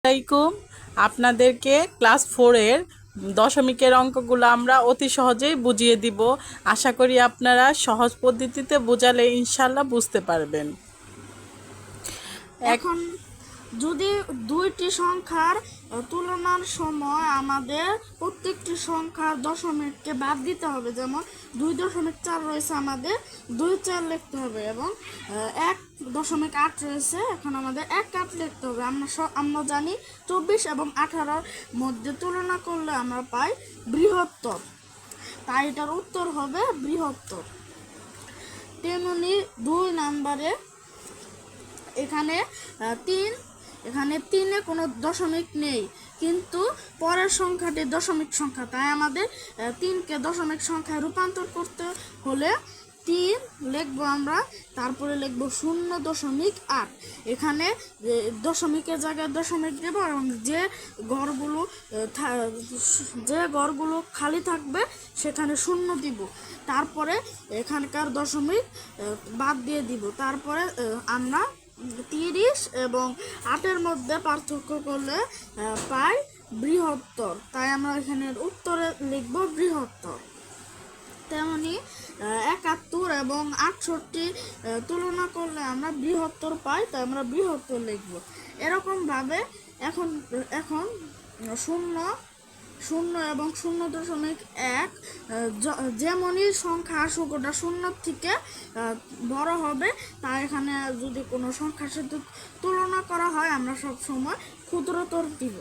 আলাইকুম। আপনাদেরকে ক্লাস 4-এর দশমিকের অঙ্কগুলো আমরা অতি সহজেই বুঝিয়ে দিব। আশা করি আপনারা সহজ পদ্ধতিতে বোঝালে ইনশাল্লাহ বুঝতে পারবেন। এখন যদি দুইটি সংখ্যার তুলনার সময় আমাদের প্রত্যেকটি সংখ্যার দশমিককে বাদ দিতে হবে, যেমন 2.4 রয়েছে, আমাদের 2.4 লিখতে হবে, এবং 1.8 রয়েছে, এখন আমাদের 1.8 লিখতে হবে। আমরা জানি 24 এবং 18-র মধ্যে তুলনা করলে আমরা পাই বৃহত্তর, তাই এটার উত্তর হবে বৃহত্তর। তেমনি 2 নম্বরে এখানে 3, এখানে 3-এ কোনো দশমিক নেই, কিন্তু পরের সংখ্যাটি দশমিক সংখ্যা, তাই আমাদের 3কে দশমিক সংখ্যায় রূপান্তর করতে হলে 3 লিখবো আমরা, তারপরে লিখবো 0.8। এখানে দশমিকের জায়গায় দশমিক দেব, এবং যে ঘরগুলো খালি থাকবে সেখানে 0 দিব, তারপরে এখানকার দশমিক বাদ দিয়ে দিব। তারপরে আমরা 30 এবং 8-এর মধ্যে পার্থক্য করলে পাই বৃহত্তর, তাই আমরা এখানে উত্তরে লিখব বৃহত্তর। তেমনি 71 এবং 68 তুলনা করলে আমরা বৃহত্তর পাই, তাই আমরা বৃহত্তর লিখব। এরকমভাবে এখন 0 এবং 0.1 যেমনই সংখ্যা আসুক, ওটা 0 থেকে বড় হবে, তাই এখানে যদি কোনো সংখ্যার সাথে তুলনা করা হয় আমরা সব সময় ক্ষুদ্রতর দিব।